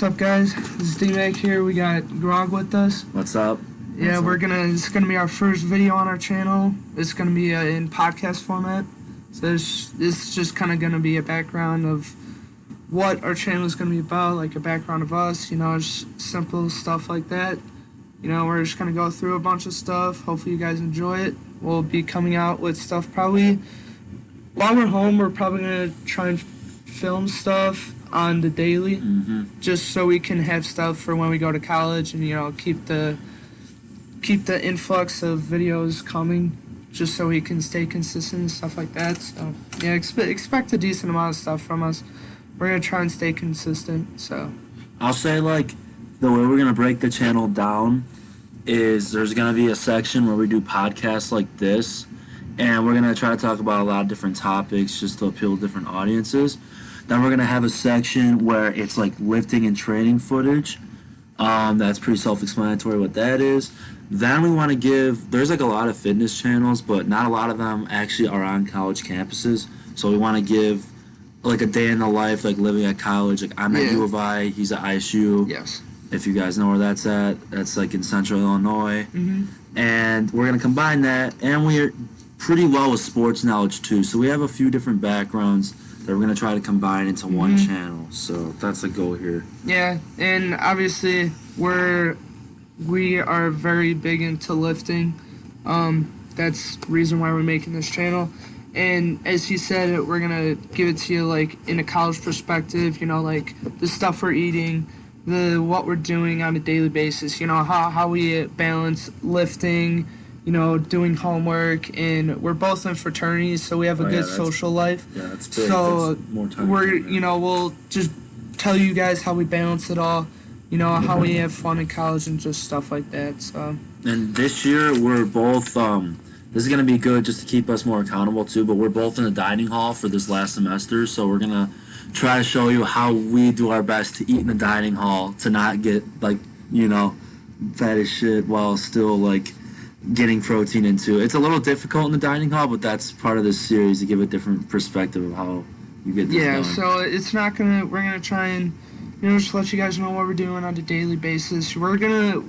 What's up, guys? This is D-Mac here. We got Grog with us. What's up? Yeah, it's gonna be our first video on our channel. It's gonna be in podcast format. So this is just kind of gonna be a background of what our channel is gonna be about, like a background of us, just simple stuff like that. We're just gonna go through a bunch of stuff. Hopefully you guys enjoy it. We'll be coming out with stuff probably while we're home. We're probably gonna try and film stuff on the daily, just so we can have stuff for when we go to college, and keep the influx of videos coming, just so we can stay consistent and stuff like that. So yeah, expect a decent amount of stuff from us. We're gonna try and stay consistent. So I'll say, like, the way we're gonna break the channel down is there's gonna be a section where we do podcasts like this, and we're gonna try to talk about a lot of different topics just to appeal to different audiences. Then we're going to have a section where it's like lifting and training footage. That's pretty self-explanatory what that is. Then we want to there's like a lot of fitness channels, but not a lot of them actually are on college campuses. So we want to give like a day in the life, like living at college. Like I'm at U of I, he's at ISU. Yes. If you guys know where that's at, that's like in central Illinois. And we're going to combine that, and we're pretty well with sports knowledge too. So we have a few different backgrounds that we're going to try to combine into one channel. So that's the goal here. Yeah, and obviously we are very big into lifting. That's the reason why we're making this channel. And as he said, we're going to give it to you like in a college perspective, like the stuff we're eating, what we're doing on a daily basis, how we balance lifting, doing homework, and we're both in fraternities, so we have a good social life. Yeah, that's big. So that's more time we'll just tell you guys how we balance it all, how we have fun in college and just stuff like that. So. And this year we're both. This is gonna be good just to keep us more accountable too. But we're both in the dining hall for this last semester, so we're gonna try to show you how we do our best to eat in the dining hall to not get fat as shit while still getting protein into it. It's a little difficult in the dining hall, but that's part of this series to give a different perspective of how you get this done. So it's not we're gonna try and just let you guys know what we're doing on a daily basis. We're gonna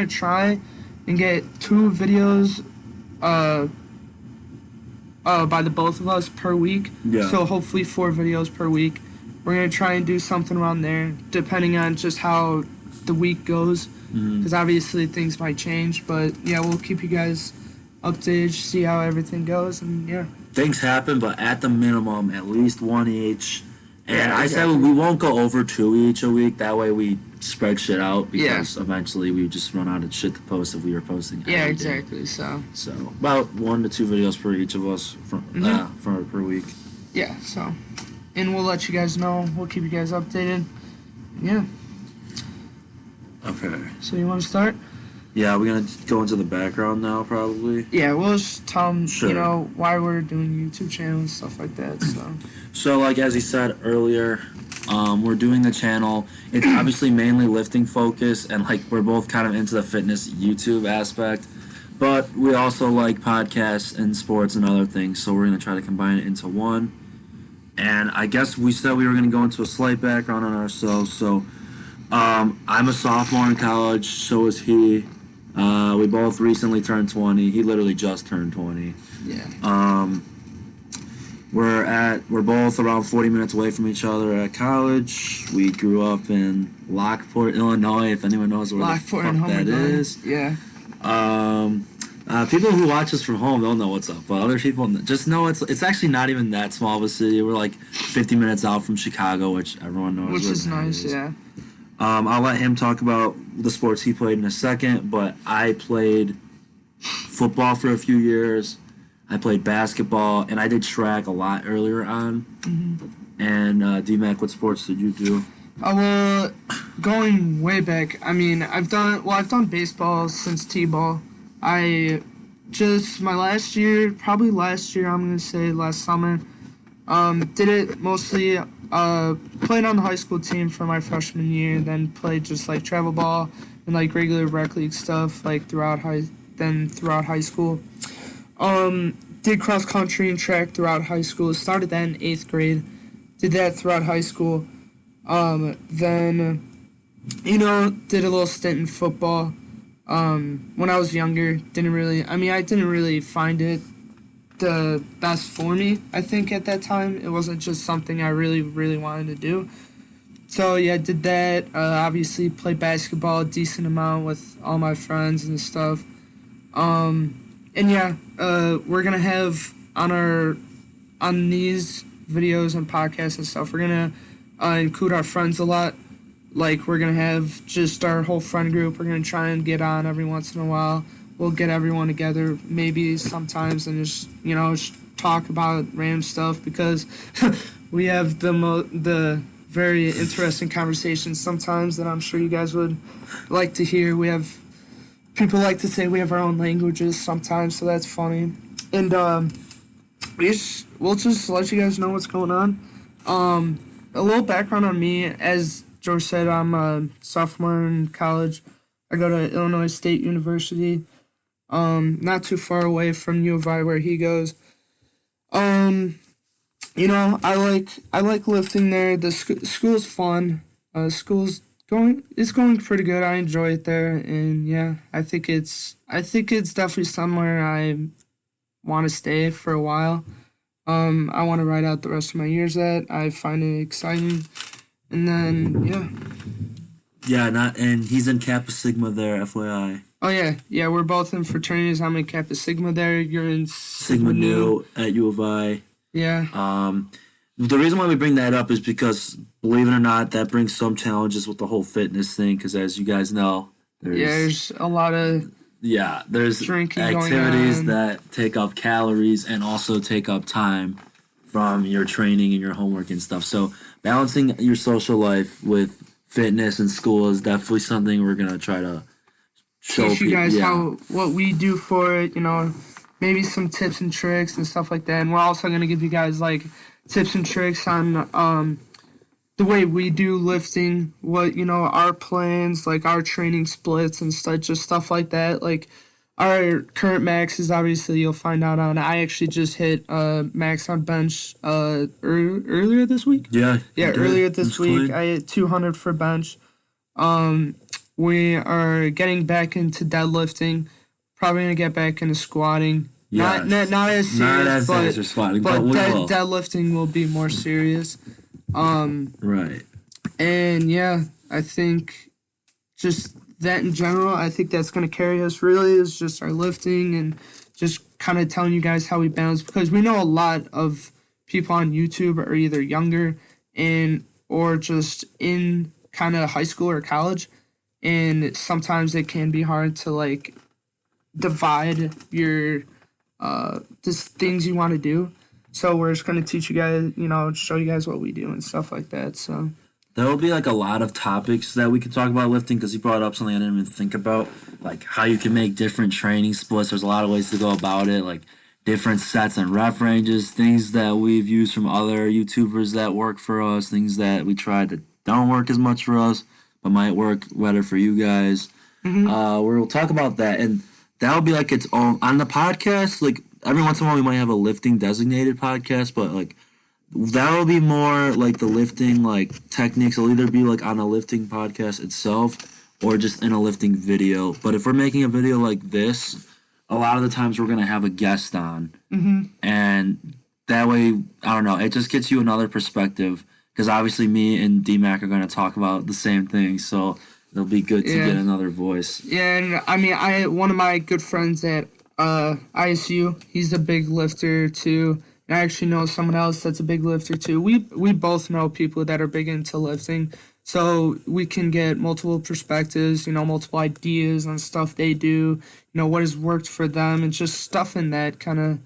try and get 2 videos by the both of us per week. So hopefully 4 videos per week. We're gonna try and do something around there, depending on just how the week goes, because obviously things might change, but yeah, we'll keep you guys updated, see how everything goes, and yeah. Things happen, but at the minimum, at least 1 each. And I said we won't go over 2 each a week. That way we spread shit out, because eventually we would just run out of shit to post if we were posting every day. Exactly. So about 1 to 2 videos per each of us per week. Yeah. So, and we'll let you guys know. We'll keep you guys updated. Yeah. Okay. So you want to start? Yeah, we're going to go into the background now, probably. Yeah, we'll just tell them, why we're doing YouTube channel and stuff like that. So as he said earlier, we're doing the channel. It's obviously mainly lifting focus, and we're both kind of into the fitness YouTube aspect. But we also like podcasts and sports and other things, so we're going to try to combine it into one. And I guess we said we were going to go into a slight background on ourselves. So I'm a sophomore in college, so is he. We both recently turned 20. He literally just turned 20. Yeah. We're both around 40 minutes away from each other at college. We grew up in Lockport, Illinois, if anyone knows where the fuck that is. Yeah. People who watch us from home don't know what's up, but other people just know it's actually not even that small of a city. We're 50 minutes out from Chicago, which everyone knows. Which is nice, yeah. I'll let him talk about the sports he played in a second, but I played football for a few years. I played basketball, and I did track a lot earlier on. And D-Mac, what sports did you do? Well, going way back, I've done baseball since T-ball. My last year, I'm going to say last summer, did it mostly, played on the high school team for my freshman year, then played just travel ball and regular rec league stuff throughout high school. Did cross country and track throughout high school. Started that in 8th grade. Did that throughout high school. Then, did a little stint in football. When I was younger, I didn't really find it the best for me, I think, at that time. It wasn't just something I really, really wanted to do. So, yeah, I did that. Obviously, played basketball a decent amount with all my friends and stuff. And yeah, we're gonna have on these videos and podcasts and stuff, we're gonna include our friends a lot. Like, we're gonna have just our whole friend group. We're gonna try and get on every once in a while. We'll get everyone together, maybe sometimes, and just talk about random stuff, because we have the very interesting conversations sometimes that I'm sure you guys would like to hear. People like to say we have our own languages sometimes, so that's funny. And we'll just let you guys know what's going on. A little background on me: as George said, I'm a sophomore in college. I go to Illinois State University, not too far away from U of I where he goes. I like lifting there. The school's fun. It's going pretty good. I enjoy it there, and yeah, I think it's definitely somewhere I want to stay for a while. I want to ride out the rest of my years at. I find it exciting, and then yeah. Yeah, and he's in Kappa Sigma there, FYI. Oh yeah, we're both in fraternities. I'm in Kappa Sigma there. You're in Sigma Nu at U of I. Yeah. The reason why we bring that up is because, believe it or not, that brings some challenges with the whole fitness thing. Because as you guys know, there's a lot of there's drinking activities going on that take up calories and also take up time from your training and your homework and stuff. So balancing your social life with fitness and school is definitely something we're gonna try to show teach you guys people. what we do for it. Maybe some tips and tricks and stuff like that. And we're also gonna give you guys like tips and tricks on the way we do lifting, what our plans, like our training splits and stuff like that. Like our current max is, obviously you'll find out on. I actually just hit max on bench earlier this week. Yeah. Earlier this That's week clean. I hit 200 for bench. We are getting back into deadlifting. Probably gonna get back into squatting. Yes. Not as serious, serious as squatting, but we will. deadlifting will be more serious. Right. And yeah, I think just that in general, I think that's going to carry us, really, is just our lifting and just kind of telling you guys how we balance, because we know a lot of people on YouTube are either younger or just in kind of high school or college, and sometimes it can be hard to like divide your just things you want to do. So we're just going to teach you guys, show you guys what we do and stuff like that. So there will be like a lot of topics that we could talk about lifting, because you brought up something I didn't even think about, like how you can make different training splits. There's a lot of ways to go about it, like different sets and rep ranges, things that we've used from other YouTubers that work for us, things that we tried that don't work as much for us but might work better for you guys. We'll talk about that, and that'll be like its own on the podcast. Like every once in a while we might have a lifting designated podcast, but like that'll be more like the lifting like techniques. It'll either be like on a lifting podcast itself or just in a lifting video. But if we're making a video like this, a lot of the times we're gonna have a guest on, and that way, I don't know, it just gets you another perspective, because obviously me and DMAC are gonna talk about the same thing, so it'll be good to get another voice. Yeah, and one of my good friends at ISU, he's a big lifter too. And I actually know someone else that's a big lifter too. We both know people that are big into lifting, so we can get multiple perspectives, multiple ideas on stuff they do, what has worked for them, and just stuff in that kind of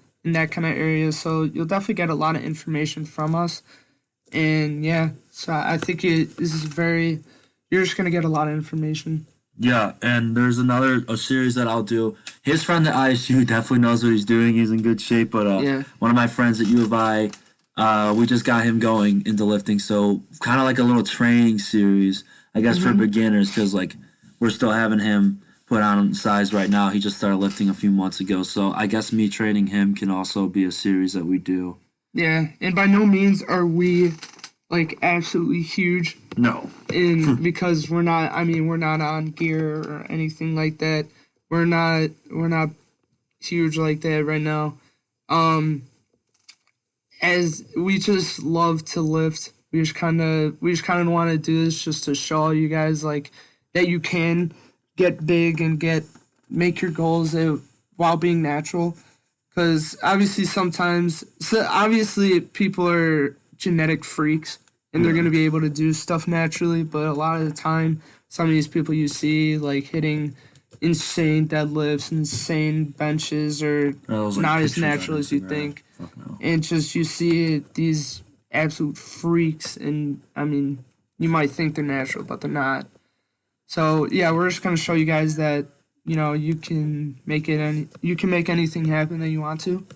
area. So you'll definitely get a lot of information from us. And yeah, so I think you're just gonna get a lot of information. Yeah, and there's a series that I'll do. His friend at ISU definitely knows what he's doing. He's in good shape, but one of my friends at U of I, we just got him going into lifting, so kind of like a little training series, I guess, for beginners, because like we're still having him put on size right now. He just started lifting a few months ago, so I guess me training him can also be a series that we do. Yeah, and by no means are we like absolutely huge. No. In because we're not. I mean, we're not on gear or anything like that. We're not huge like that right now. As we just love to lift. We just kind of want to do this just to show you guys like that you can get big and make your goals while being natural. Because obviously people are genetic freaks and they're going to be able to do stuff naturally, but a lot of the time some of these people you see like hitting insane deadlifts, insane benches are Those, like, not as pictures on natural as you Instagram. think. Fuck no. And just you see these absolute freaks, and I mean, you might think they're natural, but they're not. So yeah, we're just gonna show you guys that you can make anything happen that you want to.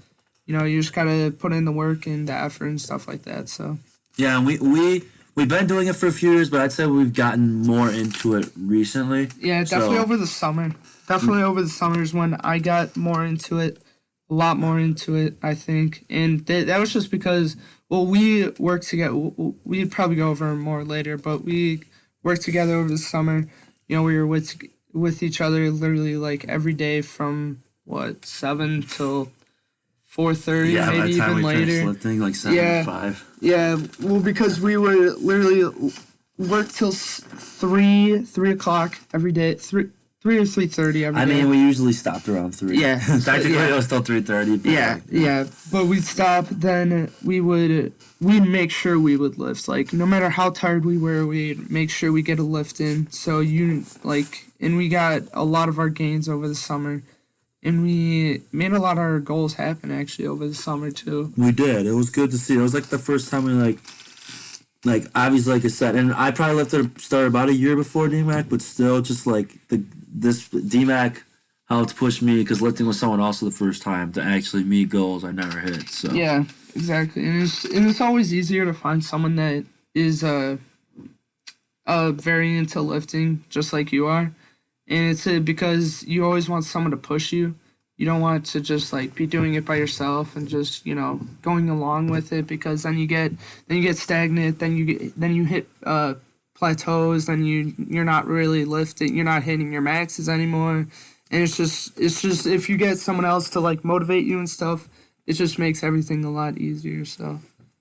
You just gotta put in the work and the effort and stuff like that. So Yeah, and we've been doing it for a few years, but I'd say we've gotten more into it recently. yeah, definitely So- over the summer. Definitely over the summer is when I got more into it, a lot more into it, I think. And that was just because, well, we worked together. We'd probably go over it more later, but we worked together over the summer. We were with each other literally like every day from 7 till 4:30, Yeah, by maybe the time even we finished later. lifting, like 7 Yeah. to 5. Yeah, well, because we would literally work till 3 o'clock every day, 3 or 3:30 every I day. mean, we usually stopped around 3. Yeah. Technically, Yeah. it was still 3:30. Yeah. But we'd stop. Then we'd make sure we would lift. Like no matter how tired we were, we'd make sure we get a lift in. So and we got a lot of our gains over the summer, and we made a lot of our goals happen actually over the summer too. We did. It was good to see. It was like the first time we like obviously like I said, and I probably started about a year before DMAC, but still just like this DMAC helped push me because lifting with someone else for the first time to actually meet goals I never hit. So Yeah, exactly. And it's always easier to find someone that is very into lifting just like you are. And it's because you always want someone to push you. You don't want to just like be doing it by yourself and just, going along with it because then you get stagnant, then you hit plateaus, then you're not really lifting, you're not hitting your maxes anymore. And it's just if you get someone else to like motivate you and stuff, it just makes everything a lot easier. So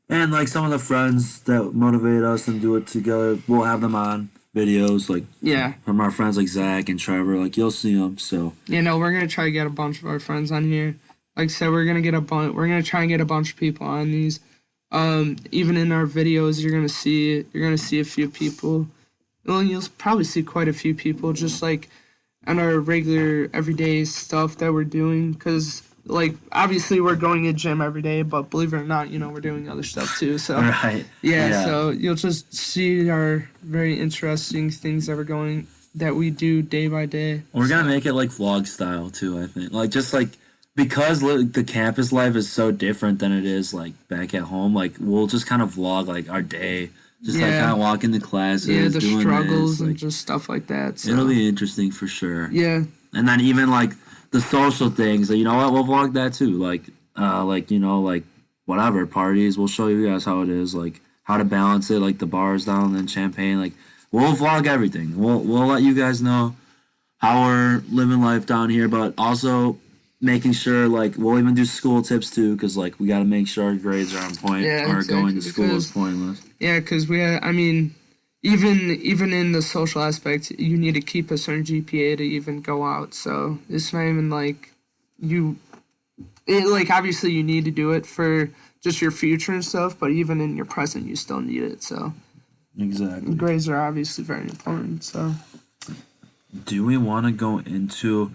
and like some of the friends that motivate us and do it together, we'll have them on videos like yeah, from our friends like Zach and Trevor. Like you'll see them. So we're gonna try to get a bunch of our friends on here. Like I said, we're gonna try and get a bunch of people on these. Even in our videos, you're gonna see a few people. Well, you'll probably see quite a few people just like on our regular everyday stuff that we're doing. Cause like obviously we're going to gym every day, but believe it or not, we're doing other stuff too. So right. yeah, so you'll just see our very interesting things that we do day by day. We're gonna make it like vlog style too. I think like just like because the campus life is so different than it is like back at home. Like we'll just kind of vlog like our day, just like kind of walking to classes, Yeah, the doing struggles this, and like, just stuff like that. So. it'll be interesting for sure. Yeah, And then even like the social things, you know what? We'll vlog that too. Like whatever parties. We'll show you guys how it is, like how to balance it, like the bars down and champagne. Like we'll vlog everything. We'll let you guys know how we're living life down here, but also making sure like we'll even do school tips too, because like we got to make sure our grades are on point. Yeah, or exactly, going to school is pointless. Yeah, because I mean, even in the social aspect, you need to keep a certain GPA to even go out. So it's not even like obviously you need to do it for just your future and stuff, but even in your present, you still need it. So Exactly. grades are obviously very important. So Do we want to go into?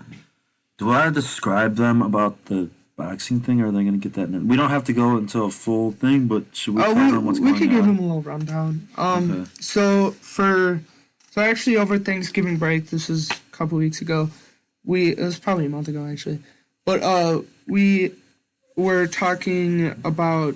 Do I describe them about the boxing thing, or are they going to get that? We don't have to go into a full thing, but should we tell them what's we going could give on? them a little rundown. Okay. So actually over Thanksgiving break, this was a couple weeks ago. It was probably a month ago actually, but we were talking about.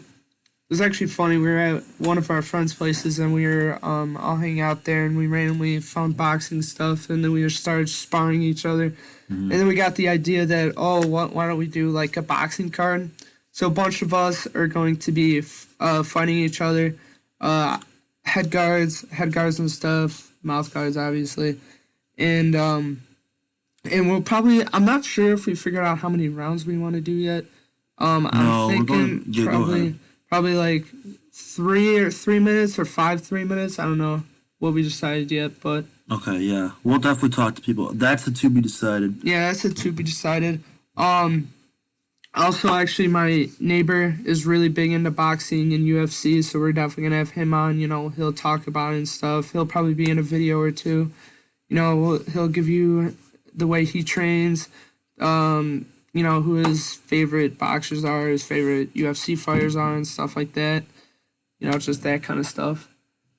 It was actually funny. We were at one of our friends' places and we were all hanging out there and we randomly found boxing stuff and then we just started sparring each other. And then we got the idea that, why don't we do like a boxing card? So a bunch of us are going to be fighting each other. head guards and stuff, mouth guards obviously, and we'll probably. I'm not sure if we figured out how many rounds we want to do yet. I'm No, we're thinking going. Yeah, go ahead. probably like 3 minutes or 3 minutes. I don't know what we decided yet, but Okay, yeah, we'll definitely talk to people. That's the to be decided. yeah, that's a to be decided. Also, actually, my neighbor is really big into boxing and UFC, so we're definitely gonna have him on. You know, he'll talk about it and stuff. He'll probably be in a video or two. You know, he'll give you the way he trains. You know, who his favorite boxers are, his favorite UFC fighters are, and stuff like that. You know, just that kind of stuff.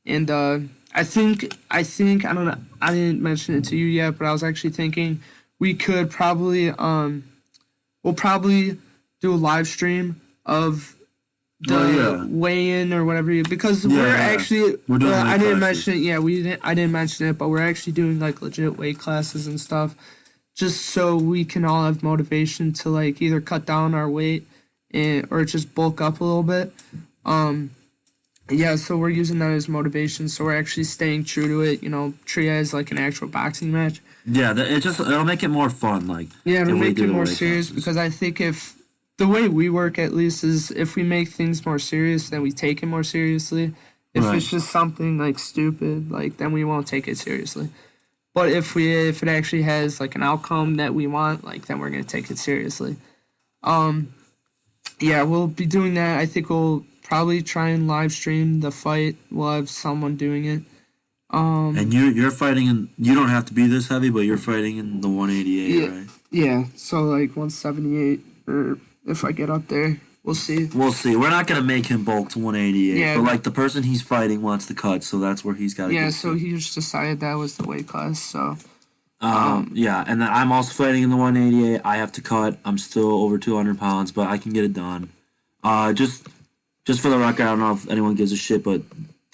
And I think I don't know. I didn't mention it to you yet, but I was actually thinking we could probably we'll probably do a live stream of the Oh, yeah. weigh-in or whatever because Yeah, we're yeah. actually We're doing I weight didn't classes. mention it. Yeah, we didn't. I didn't mention it, but we're actually doing like legit weight classes and stuff, just so we can all have motivation to like either cut down our weight or just bulk up a little bit. Um, yeah, so we're using that as motivation. So we're actually staying true to it. You know, treat it as like an actual boxing match. Yeah, it'll make it more fun. Like Yeah, to if we make do it the more weight serious classes. because I think if the way we work at least is if we make things more serious, then we take it more seriously. If Right. it's just something like stupid, like then we won't take it seriously. But if it actually has like an outcome that we want, like then we're gonna take it seriously. Um, yeah, we'll be doing that. I think we'll probably try and live stream the fight. We'll have someone doing it. And you're fighting in. You don't have to be this heavy, but you're fighting in the 188, Yeah, right? yeah. So like 178, or if I get up there, we'll see. We'll see. We're not gonna make him bulk to 188, Yeah. but like the person he's fighting wants to cut, so that's where he's got to Yeah, get so to. he just decided that was the weight class. So Yeah, and then I'm also fighting in the 188. I have to cut. I'm still over 200 pounds, but I can get it done. Just for the record, I don't know if anyone gives a shit, but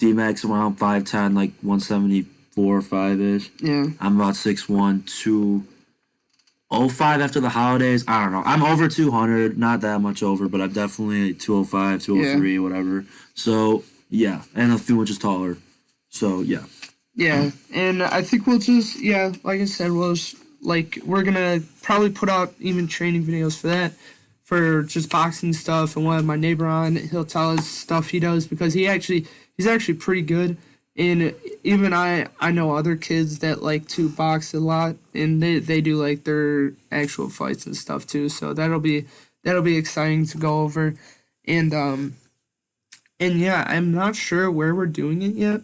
D-Max around 5'10", like 174 or 5 ish. yeah, I'm about 6'1", 205 after the holidays. I don't know. I'm over 200, not that much over, but I'm definitely 205, 203, whatever. So yeah, and a few inches taller. So yeah. yeah. And I think we'll just like I said, we'll just, like we're gonna probably put out even training videos for that, for just boxing stuff, and we'll have my neighbor on. He'll tell us stuff he does because he's actually pretty good. And even I know other kids that like to box a lot, and they do like their actual fights and stuff too. So that'll be exciting to go over, and yeah, I'm not sure where we're doing it yet,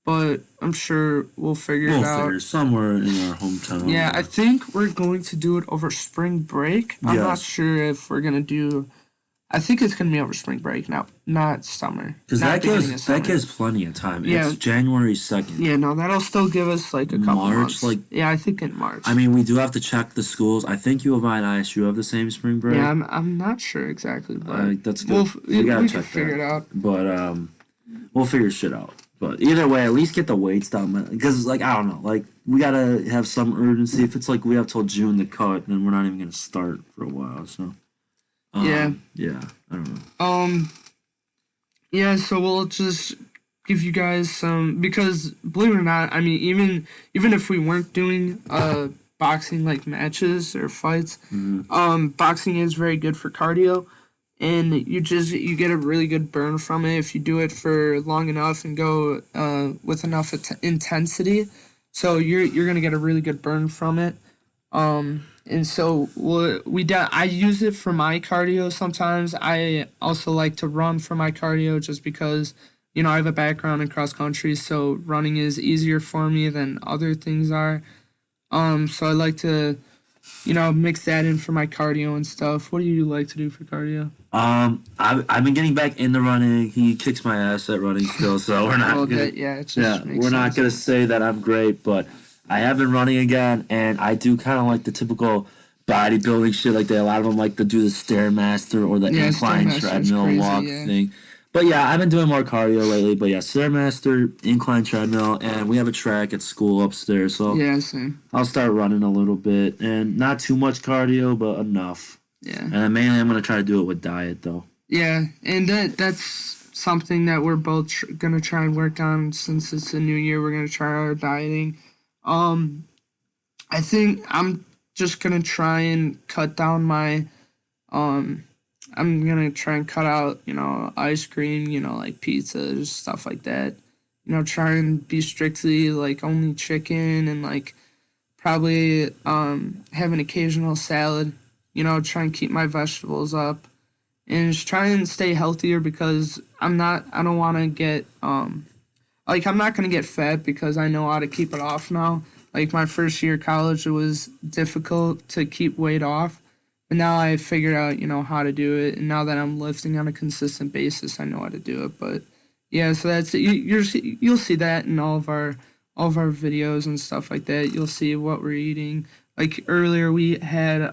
but I'm sure we'll figure We'll it out. figure somewhere in our hometown. Yeah, I think we're going to do it over spring break. I'm not Yes. sure if we're gonna do. I think it's gonna be over spring break now, not summer. Because Not that beginning of gives summer. plenty of time. Yeah. It's January 2nd. Yeah, no, that'll still give us like a couple March, months. like- yeah, I think in March. I mean, we do have to check the schools. I think U of I and ISU have the same spring break. yeah, I'm not sure exactly, but That's good. we gotta can check figure that. it out. But we'll figure shit out. But either way, at least get the weights down. Because like I don't know, like we gotta have some urgency. If it's like we have till June to cut, then we're not even gonna start for a while. So Yeah. yeah, I don't know. Yeah, so we'll just give you guys some because believe it or not, I mean even if we weren't doing boxing like matches or fights, boxing is very good for cardio, and you get a really good burn from it if you do it for long enough and go with enough intensity. So you're gonna get a really good burn from it. And so I use it for my cardio sometimes. I also like to run for my cardio just because, you know, I have a background in cross country, so running is easier for me than other things are. So I like to, you know, mix that in for my cardio and stuff. What do you like to do for cardio? I've been getting back into running. He kicks my ass at running still, so we're not. Well, gonna, yeah, it just yeah, makes we're not sense. gonna say that I'm great, but I have been running again, and I do kind of like the typical bodybuilding shit. Like a lot of them like to do the stairmaster or the Yeah, incline Stairmaster's treadmill crazy, walk yeah. thing. But yeah, I've been doing more cardio lately. But yeah, stairmaster, incline treadmill, and we have a track at school upstairs, so Yeah, same. I'll start running a little bit, and not too much cardio, but enough. Yeah. And then mainly, I'm gonna try to do it with diet though. Yeah, and that's something that we're both gonna try and work on since it's a new year. We're gonna try our dieting. I think I'm just gonna try and cut down my I'm gonna try and cut out, ice cream, like pizzas, stuff like that. Try and be strictly like only chicken and like probably have an occasional salad. Try and keep my vegetables up and just try and stay healthier because I don't want to get like I'm not gonna get fat because I know how to keep it off now. Like my first year of college, it was difficult to keep weight off, but now I figured out how to do it, and now that I'm lifting on a consistent basis, I know how to do it. But yeah, so that's it. You'll see that in all of our videos and stuff like that. You'll see what we're eating. Like earlier, we had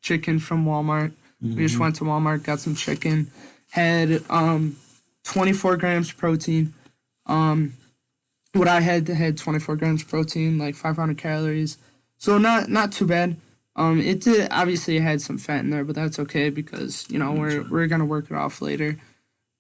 chicken from Walmart. We just went to Walmart, got some chicken, had 24 grams protein. What I had 24 grams protein, like 500 calories. So not too bad. It did obviously it had some fat in there, but that's okay because we're gonna work it off later.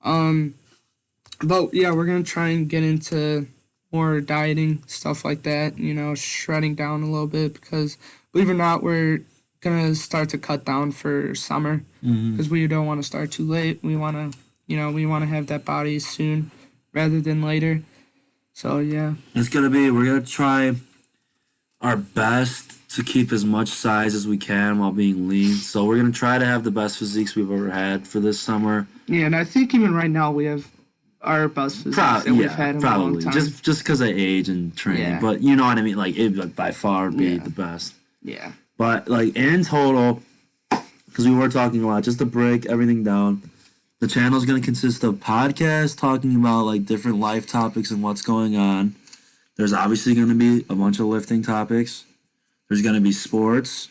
But yeah, we're gonna try and get into more dieting stuff like that. Shredding down a little bit because believe it or not, we're gonna start to cut down for summer because we don't want to start too late. We wanna have that body soon rather than later. So yeah, we're gonna try our best to keep as much size as we can while being lean. So we're gonna try to have the best physiques we've ever had for this summer. Yeah, and I think even right now we have our best physiques that we've had in a long time. Just because of age and training, Yeah. but you know what I mean. Like it would by far be the best. Yeah. But like in total, because we were talking a lot, just to break everything down. The channel is going to consist of podcasts talking about like different life topics and what's going on. There's obviously going to be a bunch of lifting topics. There's going to be sports.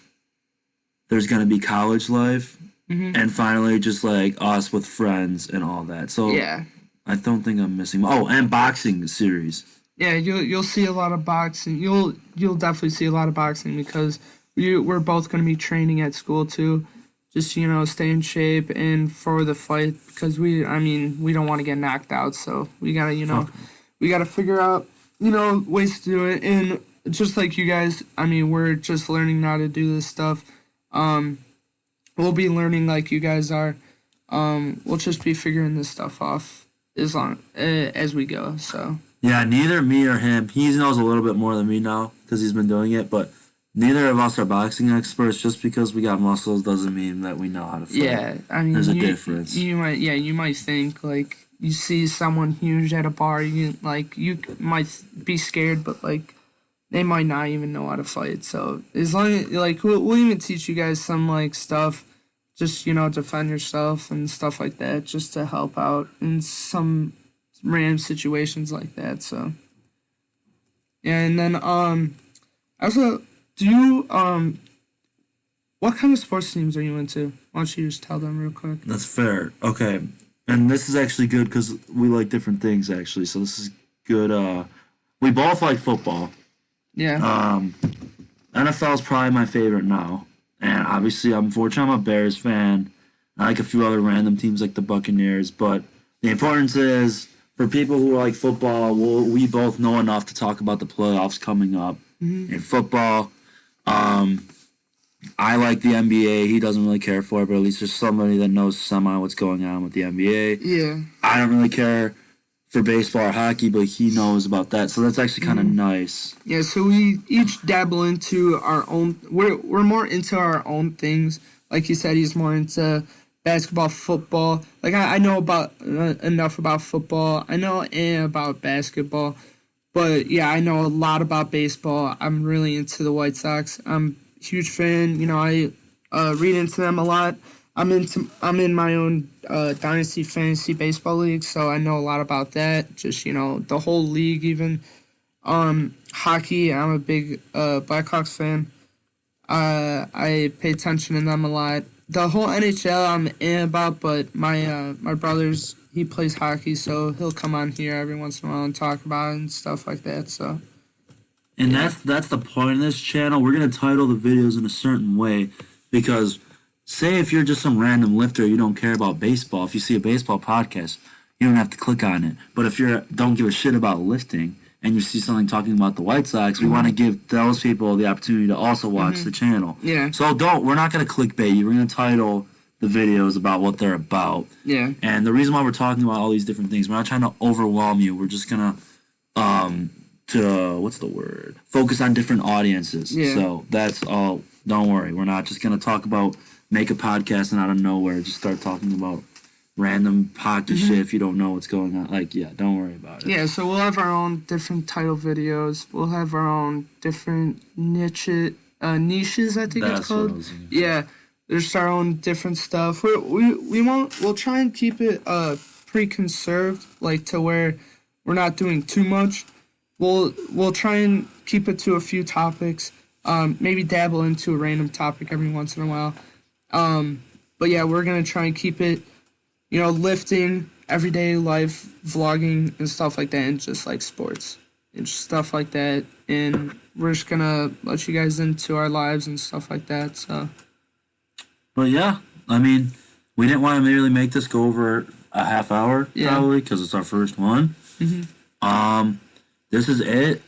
There's going to be college life. And finally, just like us with friends and all that. So Yeah. I don't think I'm missing. Oh, and boxing series. Yeah, you'll see a lot of boxing. You'll definitely see a lot of boxing because we're both going to be training at school too. Just stay in shape and for the fight because we don't want to get knocked out, so we gotta figure out ways to do it. And just like you guys, we're just learning how to do this stuff. We'll be learning like you guys are. We'll just be figuring this stuff off as we go. So yeah, neither me or him. He knows a little bit more than me now because he's been doing it, but. Neither of us are boxing experts. Just because we got muscles doesn't mean that we know how to fight. Yeah, there's a difference. You might think like you see someone huge at a bar, you might be scared, but like they might not even know how to fight. So as long as we'll even teach you guys some like stuff, just defend yourself and stuff like that, just to help out in some random situations like that. So yeah, and then also. Do you, what kind of sports teams are you into? Why don't you just tell them real quick? That's fair. Okay. And this is actually good because we like different things, actually. So this is good. We both like football. Yeah. NFL is probably my favorite now. And obviously, I'm fortunate I'm a Bears fan. I like a few other random teams like the Buccaneers. But the importance is, for people who like football, we both know enough to talk about the playoffs coming up in football. I like the NBA. He doesn't really care for it, but at least there's somebody that knows semi what's going on with the NBA. Yeah. I don't really care for baseball or hockey, but he knows about that, so that's actually kind of nice. Yeah, so we each dabble into our own. We're more into our own things. Like you said, he's more into basketball, football. Like I know about enough about football. I know about basketball. But yeah, I know a lot about baseball. I'm really into the White Sox. I'm a huge fan. I read into them a lot. I'm in my own dynasty fantasy baseball league, so I know a lot about that. Just the whole league, even hockey. I'm a big Blackhawks fan. I pay attention to them a lot. The whole NHL I'm in about, but my brother's. He plays hockey, so he'll come on here every once in a while and talk about it and stuff like that. So, and that's the point of this channel. We're gonna title the videos in a certain way because, say, if you're just some random lifter, you don't care about baseball. If you see a baseball podcast, you don't have to click on it. But if you don't give a shit about lifting and you see something talking about the White Sox, we want to give those people the opportunity to also watch the channel. Yeah. So we're not going to clickbait you. We're going to title the videos about what they're about. Yeah. And the reason why we're talking about all these different things, we're not trying to overwhelm you. We're just going to what's the word? Focus on different audiences. Yeah. So that's all. Don't worry. We're not just going to talk about make a podcast and out of nowhere just start talking about random hockey shit if you don't know what's going on. Like, yeah, don't worry about it. Yeah, so we'll have our own different title videos. We'll have our own different niches, I think That's it's called. what I was gonna say. Yeah, there's our own different stuff. We'll try and keep it pretty conserved, like to where we're not doing too much. We'll try and keep it to a few topics. Maybe dabble into a random topic every once in a while. But yeah, we're gonna try and keep it, lifting, everyday life, vlogging, and stuff like that, and just like sports and stuff like that. And we're just gonna let you guys into our lives and stuff like that. So, But yeah, I mean, we didn't want to really make this go over a half hour, probably, because it's our first one. This is it.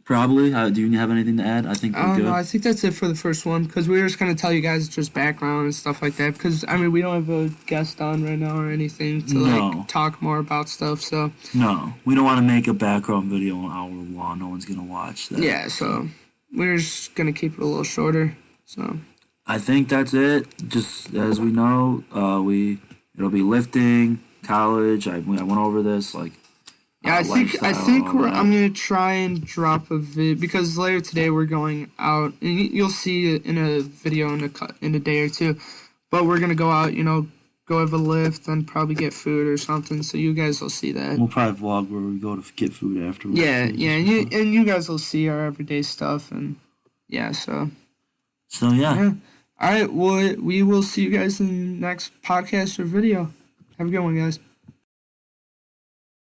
Probably. Do you have anything to add? I think we're good. no, I think that's it for the first one, because we were just gonna tell you guys just background and stuff like that. Because I mean, we don't have a guest on right now or anything to No. talk more about stuff. So No, we don't want to make a background video an hour long. No one's gonna watch that. yeah, so we're just gonna keep it a little shorter. So I think that's it. Just as we know, it'll be lifting, college. I went over this like. yeah, I think lifestyle, all that. I'm gonna try and drop a vid because later today we're going out, and you'll see it in a video in a day or two. But we're gonna go out, go have a lift, and probably get food or something. So you guys will see that. We'll probably vlog where we go to get food afterwards. Yeah, and you guys will see our everyday stuff, and yeah, so So yeah. all right. Well, we will see you guys in the next podcast or video. Have a good one, guys.